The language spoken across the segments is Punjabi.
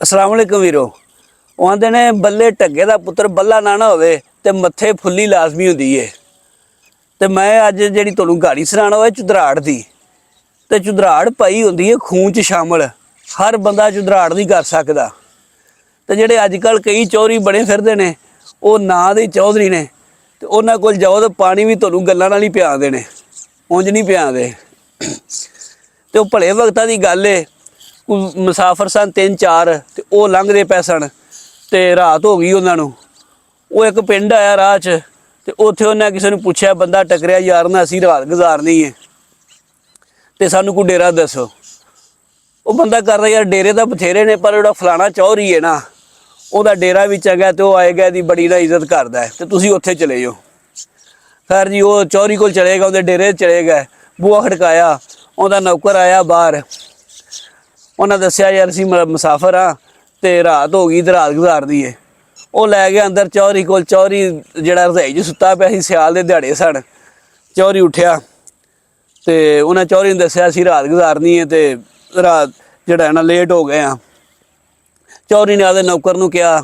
अस्सलाम वालेकुम वीरो। ਉਹ ਆਂਦੇ ਨੇ ਬੱਲੇ ਢੱਗੇ ਦਾ ਪੁੱਤਰ ਬੱਲਾ ਨਾ ਨਾ ਹੋਵੇ ਤੇ ਮੱਥੇ ਫੁੱਲੀ ਲਾਜ਼ਮੀ ਹੁੰਦੀ ਏ। ਤੇ ਮੈਂ ਅੱਜ ਜਿਹੜੀ ਤੁਹਾਨੂੰ ਗਾੜੀ ਸੁਣਾਉਣਾ ਉਹ ਚੁਦਰਾੜ ਦੀ। ਤੇ ਚੁਦਰਾੜ ਪਈ ਹੁੰਦੀ ਏ ਖੂਨ 'ਚ ਸ਼ਾਮਲ। ਹਰ ਬੰਦਾ ਚੁਦਰਾੜ ਨਹੀਂ ਕਰ ਸਕਦਾ। ਤੇ ਜਿਹੜੇ ਅੱਜ ਕੱਲ੍ਹ ਕਈ ਚੌਧਰੀ ਬਣੇ ਫਿਰਦੇ ਨੇ ਉਹ ਨਾਂ ਦੇ ਚੌਧਰੀ ਨੇ। ਤੇ ਉਹਨਾਂ ਕੋਲ ਜਾਓ ਤਾਂ ਪਾਣੀ ਵੀ ਤੁਹਾਨੂੰ ਗੱਲਾਂ ਨਾਲ ਹੀ ਪਿਆਉਂਦੇ ਨੇ, ਉਂਝ ਨਹੀਂ ਪਿਆਉਂਦੇ। ਤੇ ਉਹ ਭਲੇ ਵਕਤਾਂ ਦੀ ਗੱਲ ਏ। ਮੁਸਾਫਰ ਸਨ 3-4 ਤੇ ਉਹ ਲੰਘਦੇ ਪਏ ਸਨ ਤੇ ਰਾਤ ਹੋ ਗਈ ਉਹਨਾਂ ਨੂੰ। ਉਹ ਇੱਕ ਪਿੰਡ ਆਇਆ ਰਾਹ 'ਚ ਤੇ ਉੱਥੇ ਉਹਨੇ ਕਿਸੇ ਨੂੰ ਪੁੱਛਿਆ, ਬੰਦਾ ਟੱਕਰਿਆ, ਯਾਰ ਨਾ ਅਸੀਂ ਰਾਤ ਗੁਜ਼ਾਰਨੀ ਹੈ ਤੇ ਸਾਨੂੰ ਕੋਈ ਡੇਰਾ ਦੱਸੋ। ਉਹ ਬੰਦਾ ਕਰਦਾ, ਯਾਰ ਡੇਰੇ ਤਾਂ ਬਥੇਰੇ ਨੇ ਪਰ ਜਿਹੜਾ ਫਲਾਣਾ ਚੌਧਰੀ ਹੈ ਨਾ ਉਹਦਾ ਡੇਰਾ ਵੀ ਚੰਗਾ ਤੇ ਉਹ ਆਏਗਾ, ਇਹਦੀ ਬੜੀ ਨਾ ਇੱਜ਼ਤ ਕਰਦਾ ਹੈ ਤੇ ਤੁਸੀਂ ਉੱਥੇ ਚਲੇ ਜਾਓ। ਖੈਰ ਜੀ ਉਹ ਚੌਧਰੀ ਕੋਲ ਚਲੇ ਗਏ, ਉਹਦੇ ਡੇਰੇ ਚਲੇ ਗਏ। ਬੂਹਾ ਖੜਕਾਇਆ, ਉਹਦਾ ਨੌਕਰ ਆਇਆ ਬਾਹਰ। ਉਹਨਾਂ ਦੱਸਿਆ, ਯਾਰ ਅਸੀਂ ਮੁਸਾਫਰ ਹਾਂ ਤੇ ਰਾਤ ਹੋ ਗਈ ਤੇ ਰਾਤ ਗੁਜ਼ਾਰਦੀ ਏ। ਉਹ ਲੈ ਗਿਆ ਅੰਦਰ ਚੌਧਰੀ ਕੋਲ। ਚੌਧਰੀ ਜਿਹੜਾ ਰਜ਼ਾਈ 'ਚ ਸੁੱਤਾ ਪਿਆ ਸੀ, ਸਿਆਲ ਦੇ ਦਿਹਾੜੇ ਸਨ। ਚੌਧਰੀ ਉੱਠਿਆ ਤੇ ਉਹਨਾਂ ਚੌਧਰੀ ਨੂੰ ਦੱਸਿਆ ਅਸੀਂ ਰਾਤ ਗੁਜ਼ਾਰਨੀ ਹੈ ਤੇ ਰਾਤ ਜਿਹੜਾ ਨਾ ਲੇਟ ਹੋ ਗਏ ਆ। ਚੌਧਰੀ ਨੇ ਆਪਦੇ ਨੌਕਰ ਨੂੰ ਕਿਹਾ,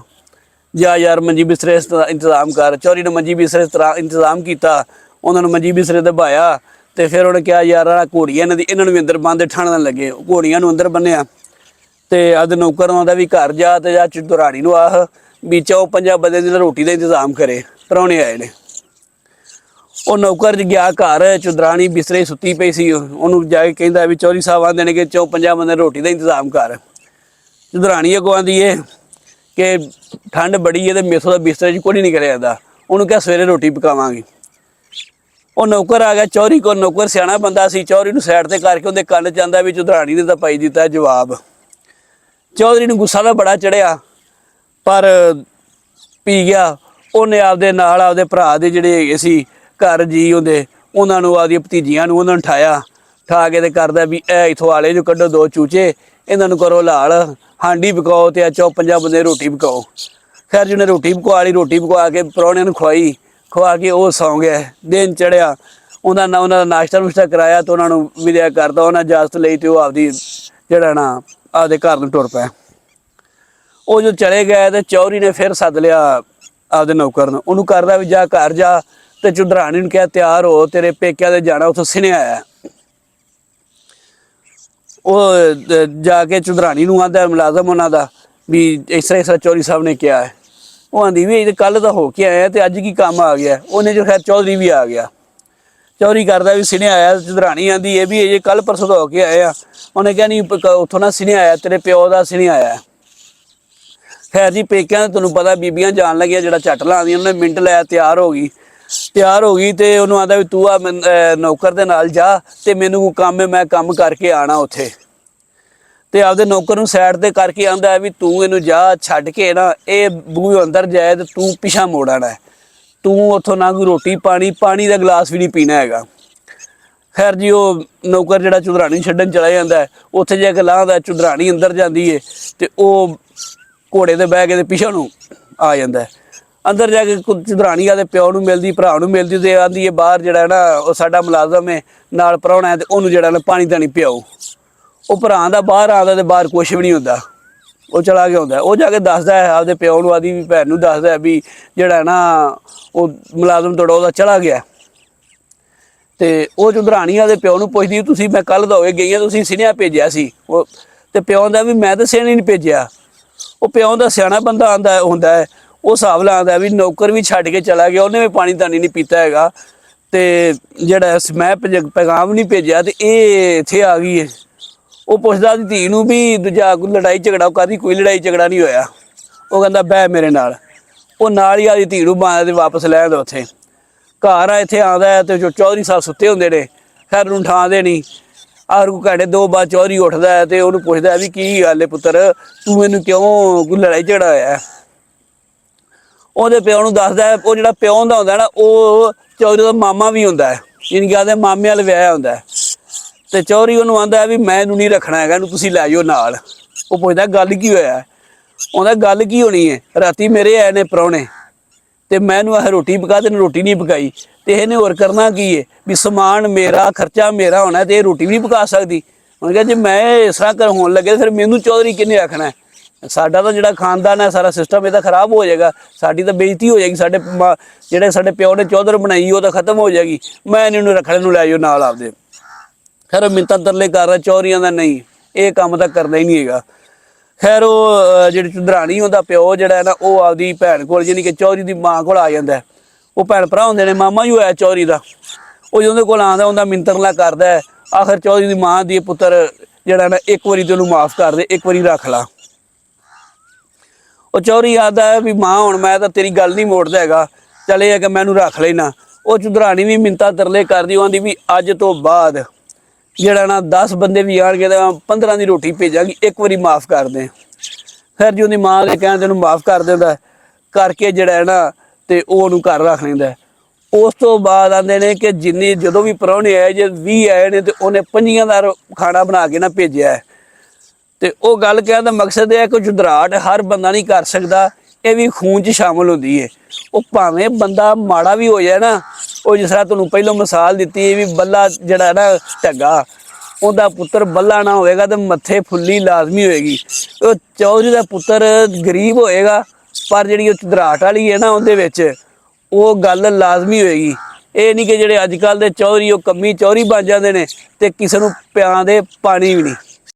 ਜਾ ਯਾਰ ਮੰਜੀ ਬਿਸਤਰੇ ਦਾ ਇੰਤਜ਼ਾਮ ਕਰ। ਚੌਧਰੀ ਨੇ ਮੰਜੀ ਬਿਸਤਰੇ ਦਾ ਇੰਤਜ਼ਾਮ ਕੀਤਾ, ਉਹਨਾਂ ਨੂੰ ਮੰਜੀ ਬਿਸਤਰੇ ਤੇ ਬਹਾਇਆ ਤੇ ਫਿਰ ਉਹਨੇ ਕਿਹਾ, ਯਾਰ ਘੋੜੀਆਂ ਇਹਨਾਂ ਨੂੰ ਵੀ ਅੰਦਰ ਬੰਨ੍ਹ ਠਾਣਨ ਲੱਗੇ। ਘੋੜੀਆਂ ਨੂੰ ਅੰਦਰ ਬੰਨਿਆ ਤੇ ਆਪਦੇ ਨੌਕਰ ਨੂੰ ਆਂਦਾ ਵੀ ਘਰ ਜਾ ਤੇ ਜਾ ਚੁਦਰਾਣੀ ਨੂੰ ਆਹ ਵੀ 4-5 ਬੰਦੇ ਦੀ ਰੋਟੀ ਦਾ ਇੰਤਜ਼ਾਮ ਕਰੇ, ਪ੍ਰਾਹੁਣੇ ਆਏ ਨੇ। ਉਹ ਨੌਕਰ ਗਿਆ ਘਰ, ਚੁਦਰਾਣੀ ਬਿਸਤਰੇ ਸੁੱਤੀ ਪਈ ਸੀ। ਉਹਨੂੰ ਜਾ ਕੇ ਕਹਿੰਦਾ ਵੀ ਚੌਧਰੀ ਸਾਹਿਬ ਆਂਦੇ ਨੇ ਕਿ 4-5 ਬੰਦੇ ਰੋਟੀ ਦਾ ਇੰਤਜ਼ਾਮ ਕਰ। ਚੁਦਰਾਣੀ ਅੱਗੋਂ ਆਂਦੀ ਏ ਕਿ ਠੰਡ ਬੜੀ ਹੈ ਤੇ ਮੇਥੋਂ ਦਾ ਬਿਸਤਰੇ 'ਚ ਕੋਈ ਨਹੀਂ ਕਰਿਆ ਜਾਂਦਾ। ਉਹਨੂੰ ਕਿਹਾ ਸਵੇਰੇ ਰੋਟੀ ਪਕਾਵਾਂਗੀ। ਉਹ ਨੌਕਰ ਆ ਗਿਆ ਚੌਧਰੀ ਕੋਲ। ਨੌਕਰ ਸਿਆਣਾ ਬੰਦਾ ਸੀ। ਚੌਧਰੀ ਨੂੰ ਸਾਈਡ ਤੇ ਕਰਕੇ ਉਹਦੇ ਕੰਨ 'ਚ ਆਂਦਾ ਵੀ ਚੁਦਰਾਣੀ ਨੇ ਤਾਂ ਪਾਈ ਦਿੱਤਾ ਜਵਾਬ। ਚੌਧਰੀ ਨੂੰ ਗੁੱਸਾ ਤਾਂ ਬੜਾ ਚੜਿਆ ਪਰ ਪੀ ਗਿਆ। ਉਹਨੇ ਆਪਦੇ ਨਾਲ ਆਪਦੇ ਭਰਾ ਦੇ ਜਿਹੜੇ ਹੈਗੇ ਸੀ ਘਰ ਜੀ ਉਹਦੇ, ਉਹਨਾਂ ਨੂੰ ਆਪਦੀਆਂ ਭਤੀਜੀਆਂ ਨੂੰ ਉਹਨਾਂ ਨੂੰ ਠਾਇਆ। ਠਾ ਕੇ ਤੇ ਕਰਦਾ ਵੀ ਇਹ ਇੱਥੋਂ ਆਲੇ 'ਚੋਂ ਕੱਢੋ 2 ਚੂਚੇ, ਇਹਨਾਂ ਨੂੰ ਕਰੋ ਲਾਲ, ਹਾਂਡੀ ਪਕਾਓ ਤੇ 4-5 ਬੰਦੇ ਰੋਟੀ ਪਕਾਓ। ਖੈਰ ਜਿਹਨੇ ਰੋਟੀ ਪਕਵਾ ਲਈ, ਰੋਟੀ ਪਕਵਾ ਕੇ ਪ੍ਰਾਹੁਣਿਆਂ ਨੂੰ ਖਵਾ ਕੇ ਉਹ ਸੌਂ ਗਿਆ। ਦਿਨ ਚੜ੍ਹਿਆ, ਉਹਨਾਂ ਦਾ ਨਾਸ਼ਤਾ ਨੁਸ਼ਤਾ ਕਰਾਇਆ ਤੇ ਉਹਨਾਂ ਨੂੰ ਵਿਦਿਆ ਕਰਦਾ। ਉਹਨਾਂ ਇਜਾਜ਼ਤ ਲਈ ਤੇ ਉਹ ਆਪਦੀ ਜਿਹੜਾ ਨਾ ਆਪਦੇ ਘਰ ਨੂੰ ਟੁਰ ਪਿਆ। ਉਹ ਜੋ ਚਲੇ ਗਏ ਤੇ ਚੌਧਰੀ ਨੇ ਫਿਰ ਸੱਦ ਲਿਆ ਆਪਦੇ ਨੌਕਰ ਨੂੰ। ਉਹਨੂੰ ਕਰਦਾ ਵੀ ਜਾ ਘਰ ਜਾ ਤੇ ਚੁਦਰਾਣੀ ਨੂੰ ਕਿਹਾ ਤਿਆਰ ਹੋ, ਤੇਰੇ ਪੇਕਿਆਂ ਦੇ ਜਾਣਾ, ਉੱਥੋਂ ਸੁਨੇਹਾ ਆਇਆ। ਉਹ ਜਾ ਕੇ ਚੁਦਰਾਣੀ ਨੂੰ ਆਂਦਾ ਮੁਲਾਜ਼ਮ ਉਹਨਾਂ ਦਾ ਵੀ ਇਸ ਤਰ੍ਹਾਂ ਚੌਧਰੀ ਸਾਹਿਬ ਨੇ ਕਿਹਾ ਹੈ। ਉਹ ਆਂਦੀ ਵੀ ਕੱਲ੍ਹ ਤਾਂ ਹੋ ਕੇ ਆਇਆ ਤੇ ਅੱਜ ਕੀ ਕੰਮ ਆ ਗਿਆ। ਉਹਨੇ ਜੋ ਖੈਰ ਚੌਧਰੀ ਵੀ ਆ ਗਿਆ। ਚੌਧਰੀ ਕਰਦਾ ਵੀ ਸੁਨੇਹਾ ਆਇਆ। ਚੁਦਰਾਣੀ ਆਂਦੀ ਇਹ ਵੀ ਇਹ ਕੱਲ੍ਹ ਪਰਸੋਂ ਤਾਂ ਹੋ ਕੇ ਆਏ ਆ। ਉਹਨੇ ਕਿਹਾ ਨਹੀਂ, ਉੱਥੋਂ ਨਾ ਸੁਨੇਹਾ ਆਇਆ, ਤੇਰੇ ਪਿਓ ਦਾ ਸੁਨੇਹਾ ਆਇਆ। ਖੈਰ ਜੀ ਪੇਕਿਆਂ ਦਾ ਤੁਹਾਨੂੰ ਪਤਾ ਬੀਬੀਆਂ ਜਾਣ ਲੱਗੀਆਂ, ਜਿਹੜਾ ਝੱਟ ਲਾਉਂਦੀਆਂ। ਉਹਨੇ ਮਿੰਟ ਲਾਇਆ, ਤਿਆਰ ਹੋ ਗਈ ਤੇ ਉਹਨੂੰ ਆਂਦਾ ਵੀ ਤੂੰ ਆ ਨੌਕਰ ਦੇ ਨਾਲ ਜਾ ਤੇ ਮੈਨੂੰ ਕੰਮ ਹੈ, ਮੈਂ ਕੰਮ ਕਰਕੇ ਆਣਾ ਉੱਥੇ। ਤੇ ਆਪਦੇ ਨੌਕਰ ਨੂੰ ਸਾਈਡ ਤੇ ਕਰਕੇ ਆਂਦਾ ਵੀ ਤੂੰ ਇਹਨੂੰ ਜਾ ਛੱਡ ਕੇ ਨਾ ਇਹ ਬੂਹੇ ਅੰਦਰ ਜਾਏ ਤੇ ਤੂੰ ਪਿਛਾ ਮੋੜ ਆਣਾ। ਤੂੰ ਉੱਥੋਂ ਨਾ ਕੋਈ ਰੋਟੀ ਪਾਣੀ ਦਾ ਗਲਾਸ ਵੀ ਨਹੀਂ ਪੀਣਾ ਹੈਗਾ। ਖੈਰ ਜੀ ਉਹ ਨੌਕਰ ਜਿਹੜਾ ਚੁਦਰਾਣੀ ਛੱਡਣ ਚਲਾ ਜਾਂਦਾ। ਉੱਥੇ ਜਾ ਕੇ ਲਾਹਦਾ, ਚੁਦਰਾਣੀ ਅੰਦਰ ਜਾਂਦੀ ਏ ਤੇ ਉਹ ਘੋੜੇ ਤੇ ਬਹਿ ਕੇ ਤੇ ਪਿਛਾ ਨੂੰ ਆ ਜਾਂਦਾ। ਅੰਦਰ ਜਾ ਕੇ ਚੁਦਰਾਣੀ ਆਦੇ ਪਿਓ ਨੂੰ ਮਿਲਦੀ, ਭਰਾ ਨੂੰ ਮਿਲਦੀ ਤੇ ਆਂਦੀ ਹੈ ਬਾਹਰ ਜਿਹੜਾ ਨਾ ਉਹ ਸਾਡਾ ਮੁਲਾਜ਼ਮ ਹੈ ਨਾਲ ਪ੍ਰਾਹੁਣਾ ਹੈ ਤੇ ਉਹਨੂੰ ਜਿਹੜਾ ਨਾ ਪਾਣੀ ਧਾਣੀ ਪਿਆਓ। ਉਹ ਭਰਾ ਦਾ ਬਾਹਰ ਆਉਂਦਾ ਤੇ ਬਾਹਰ ਕੁਛ ਵੀ ਨਹੀਂ ਹੁੰਦਾ। ਉਹ ਚਲਾ ਗਿਆ ਹੁੰਦਾ। ਉਹ ਜਾ ਕੇ ਦੱਸਦਾ ਹੈ ਆਪਦੇ ਪਿਓ ਨੂੰ, ਆਦੀ ਵੀ ਭੈਣ ਨੂੰ ਦੱਸਦਾ ਵੀ ਜਿਹੜਾ ਨਾ ਉਹ ਮੁਲਾਜ਼ਮ ਤੁਹਾਡਾ ਉਹਦਾ ਚਲਾ ਗਿਆ। ਤੇ ਉਹ ਚੁਦਰਾਣੀ ਆਦੇ ਪਿਓ ਨੂੰ ਪੁੱਛਦੀ, ਤੁਸੀਂ ਮੈਂ ਕੱਲ੍ਹ ਦਾ ਹੋਏ ਗਈਆਂ, ਤੁਸੀਂ ਸੁਨੇਹਾ ਭੇਜਿਆ ਸੀ। ਉਹ ਤੇ ਪਿਓ ਦਾ ਵੀ ਮੈਂ ਤਾਂ ਸੁਨੇਹਾ ਨਹੀਂ ਭੇਜਿਆ। ਉਹ ਪਿਓ ਦਾ ਸਿਆਣਾ ਬੰਦਾ ਹੁੰਦਾ ਹੈ, ਉਹ ਹਿਸਾਬ ਲਾਉਂਦਾ ਵੀ ਨੌਕਰ ਵੀ ਛੱਡ ਕੇ ਚਲਾ ਗਿਆ, ਉਹਨੇ ਵੀ ਪਾਣੀ ਧਾਣੀ ਨਹੀਂ ਪੀਤਾ ਹੈਗਾ ਤੇ ਜਿਹੜਾ ਮੈਂ ਪੈਗਾਮ ਨਹੀਂ ਭੇਜਿਆ ਤੇ ਇਹ ਇੱਥੇ ਆ ਗਈ ਹੈ। ਉਹ ਪੁੱਛਦਾ ਉਹਦੀ ਧੀ ਨੂੰ ਵੀ ਦੂਜਾ ਕੋਈ ਲੜਾਈ ਝਗੜਾ ਕਰਦੀ, ਕੋਈ ਲੜਾਈ ਝਗੜਾ ਨਹੀਂ ਹੋਇਆ। ਉਹ ਕਹਿੰਦਾ ਬਹਿ ਮੇਰੇ ਨਾਲ। ਉਹ ਨਾਲ ਹੀ ਆਦੀ ਧੀ ਨੂੰ ਬਾਂਦਾ ਤੇ ਵਾਪਸ ਲੈ ਆਉਂਦਾ। ਉੱਥੇ ਘਰ ਆ ਇੱਥੇ ਆਉਂਦਾ ਤੇ ਜੋ ਚੌਧਰੀ ਸਾਹਿਬ ਸੁੱਤੇ ਹੁੰਦੇ ਨੇ, ਖੈਰ ਉਹਨੂੰ ਉਠਾਉਂਦੇ ਨਹੀਂ। ਆਰ ਕੋ ਘੰਟੇ 2 ਬਾਅਦ ਚੌਧਰੀ ਉੱਠਦਾ ਤੇ ਉਹਨੂੰ ਪੁੱਛਦਾ ਵੀ ਕੀ ਗੱਲ ਹੈ ਪੁੱਤਰ, ਤੂੰ ਇਹਨੂੰ ਕਿਉਂ ਕੋਈ ਲੜਾਈ ਝਗੜਾ ਹੋਇਆ। ਉਹਦੇ ਪਿਓ ਨੂੰ ਦੱਸਦਾ। ਉਹ ਜਿਹੜਾ ਪਿਓ ਹੁੰਦਾ ਨਾ ਉਹ ਚੌਧਰੀ ਦਾ ਮਾਮਾ ਵੀ ਹੁੰਦਾ ਹੈ, ਯਾਨੀ ਕਿ ਆਦੇ ਮਾਮੇ ਵਾਲ ਵਿਆਹਿਆ ਹੁੰਦਾ। ਤੇ ਚੌਧਰੀ ਉਹਨੂੰ ਆਂਦਾ ਵੀ ਮੈਂ ਇਹਨੂੰ ਨਹੀਂ ਰੱਖਣਾ ਹੈਗਾ, ਇਹਨੂੰ ਤੁਸੀਂ ਲੈ ਜਾਓ ਨਾਲ। ਉਹ ਪੁੱਛਦਾ ਗੱਲ ਕੀ ਹੋਇਆ। ਉਹਦਾ ਗੱਲ ਕੀ ਹੋਣੀ ਹੈ, ਰਾਤੀ ਮੇਰੇ ਆਏ ਨੇ ਪ੍ਰਾਹੁਣੇ ਤੇ ਮੈਂ ਇਹਨੂੰ ਆਹ ਰੋਟੀ ਪਕਾ ਤੇ ਰੋਟੀ ਨਹੀਂ ਪਕਾਈ ਤੇ ਇਹਨੇ ਹੋਰ ਕਰਨਾ ਕੀ ਹੈ ਵੀ ਸਮਾਨ ਮੇਰਾ, ਖਰਚਾ ਮੇਰਾ ਹੋਣਾ ਤੇ ਇਹ ਰੋਟੀ ਵੀ ਨਹੀਂ ਪਕਾ ਸਕਦੀ। ਉਹਨੇ ਕਿਹਾ ਜੇ ਮੈਂ ਇਸ ਤਰ੍ਹਾਂ ਹੋਣ ਲੱਗੇ ਫਿਰ ਮੈਨੂੰ ਚੌਧਰੀ ਕਿਹਨੇ ਆਖਣਾ। ਸਾਡਾ ਤਾਂ ਜਿਹੜਾ ਖਾਨਦਾਨ ਹੈ ਸਾਰਾ ਸਿਸਟਮ ਇਹਦਾ ਖਰਾਬ ਹੋ ਜਾਏਗਾ, ਸਾਡੀ ਤਾਂ ਬੇਇੱਜ਼ਤੀ ਹੋ ਜਾਏਗੀ, ਜਿਹੜੇ ਸਾਡੇ ਪਿਓ ਨੇ ਚੌਧਰ ਬਣਾਈ ਉਹ ਤਾਂ ਖਤਮ ਹੋ ਜਾਏਗੀ। ਮੈਂ ਇਹਨੂੰ ਰੱਖੜੇ ਨੂੰ ਲੈ ਜਾਓ ਨਾਲ ਆਪਦੇ। ਖੈਰ ਮਿੰਤਾਂ ਤਰਲੇ ਕਰ ਰਿਹਾ ਚੌਧਰੀਆਂ ਦਾ, ਨਹੀਂ ਇਹ ਕੰਮ ਤਾਂ ਕਰਨਾ ਹੀ ਨਹੀਂ ਹੈਗਾ। ਖੈਰ ਉਹ ਜਿਹੜੀ ਚੁੰਦਰਾਣੀ ਉਹਦਾ ਪਿਓ ਜਿਹੜਾ ਹੈ ਨਾ ਉਹ ਆਪਦੀ ਭੈਣ ਕੋਲ ਯਾਨੀ ਕਿ ਚੌਧਰੀ ਦੀ ਮਾਂ ਕੋਲ ਆ ਜਾਂਦਾ। ਉਹ ਭੈਣ ਭਰਾ ਹੁੰਦੇ ਨੇ, ਮਾਮਾ ਹੀ ਹੋਇਆ ਚੌਧਰੀ ਦਾ, ਉਹ ਉਹਦੇ ਕੋਲ ਆਉਂਦਾ, ਉਹਦਾ ਮਿੰਤਰਲਾ ਕਰਦਾ ਹੈ। ਆਖਰ ਚੌਧਰੀ ਦੀ ਮਾਂ ਦੀ ਪੁੱਤਰ ਜਿਹੜਾ ਨਾ ਇੱਕ ਵਾਰੀ ਤੈਨੂੰ ਮਾਫ ਕਰ ਦੇ, ਇੱਕ ਵਾਰੀ ਰੱਖ ਲਾ। ਉਹ ਚੌਧਰੀ ਆਦਾ ਹੈ ਵੀ ਮਾਂ ਹੁਣ ਮੈਂ ਤਾਂ ਤੇਰੀ ਗੱਲ ਨਹੀਂ ਮੋੜਦਾ ਹੈਗਾ, ਚੱਲ ਇਹ ਹੈ ਕਿ ਮੈਨੂੰ ਰੱਖ ਲੈਣਾ। ਉਹ ਚੁੰਦਰਾਣੀ ਵੀ ਮਿੰਤਾਂ ਤਰਲੇ ਕਰਦੀ, ਆਂਦੀ ਵੀ ਅੱਜ ਤੋਂ ਬਾਅਦ ਜਿਹੜਾ ਨਾ 10 ਬੰਦੇ ਵੀ ਆਣਗੇ ਤਾਂ 15 ਦੀ ਰੋਟੀ ਭੇਜਾਂਗੀ, ਇੱਕ ਵਾਰੀ ਮਾਫ ਕਰ ਦੇ। ਫਿਰ ਜੀ ਉਹਦੀ ਮਾਂ ਦੇ ਕਹਿਣ ਤੈਨੂੰ ਮਾਫ ਕਰ ਦਿੰਦਾ, ਕਰਕੇ ਜਿਹੜਾ ਹੈ ਨਾ ਤੇ ਉਹ ਉਹਨੂੰ ਘਰ ਰੱਖ ਲੈਂਦਾ। ਉਸ ਤੋਂ ਬਾਅਦ ਆਂਦੇ ਨੇ ਕਿ ਜਿੰਨੀ ਜਦੋਂ ਵੀ ਪ੍ਰਾਹੁਣੇ ਆਏ, ਜੇ 20 ਆਏ ਨੇ ਤੇ ਉਹਨੇ 25 ਦਾ ਖਾਣਾ ਬਣਾ ਕੇ ਨਾ ਭੇਜਿਆ। ਤੇ ਉਹ ਗੱਲ ਕਹਿਣ ਦਾ ਮਕਸਦ ਇਹ ਹੈ ਕਿ ਚੁੰਦਰਾਹਟ ਹਰ ਬੰਦਾ ਨਹੀਂ ਕਰ ਸਕਦਾ, ਇਹ ਵੀ ਖੂਨ 'ਚ ਸ਼ਾਮਲ ਹੁੰਦੀ ਹੈ। ਉਹ ਭਾਵੇਂ ਬੰਦਾ ਮਾੜਾ ਵੀ ਹੋ ਜਾਏ ਨਾ, ਉਹ ਜਿਸ ਤਰ੍ਹਾਂ ਤੁਹਾਨੂੰ ਪਹਿਲਾਂ ਮਿਸਾਲ ਦਿੱਤੀ ਹੈ ਵੀ ਬੱਲਾ ਜਿਹੜਾ ਨਾ ਢੱਗਾ, ਉਹਦਾ ਪੁੱਤਰ ਬੱਲਾ ਨਾ ਹੋਵੇਗਾ ਤੇ ਮੱਥੇ ਫੁੱਲੀ ਲਾਜ਼ਮੀ ਹੋਏਗੀ। ਉਹ ਚੌਧਰੀ ਦਾ ਪੁੱਤਰ ਗਰੀਬ ਹੋਏਗਾ, ਪਰ ਜਿਹੜੀ ਉਹ ਚੁੰਦਰਾਹਟ ਵਾਲੀ ਹੈ ਨਾ ਉਹਦੇ ਵਿੱਚ ਉਹ ਗੱਲ ਲਾਜ਼ਮੀ ਹੋਏਗੀ। ਇਹ ਨਹੀਂ ਕਿ ਜਿਹੜੇ ਅੱਜ ਕੱਲ੍ਹ ਦੇ ਚੌਧਰੀ ਉਹ ਕੰਮੀ ਚੌਧਰੀ ਬਣ ਜਾਂਦੇ ਨੇ ਤੇ ਕਿਸੇ ਨੂੰ ਪਿਆਂ ਦੇ ਪਾਣੀ ਵੀ ਨਹੀਂ।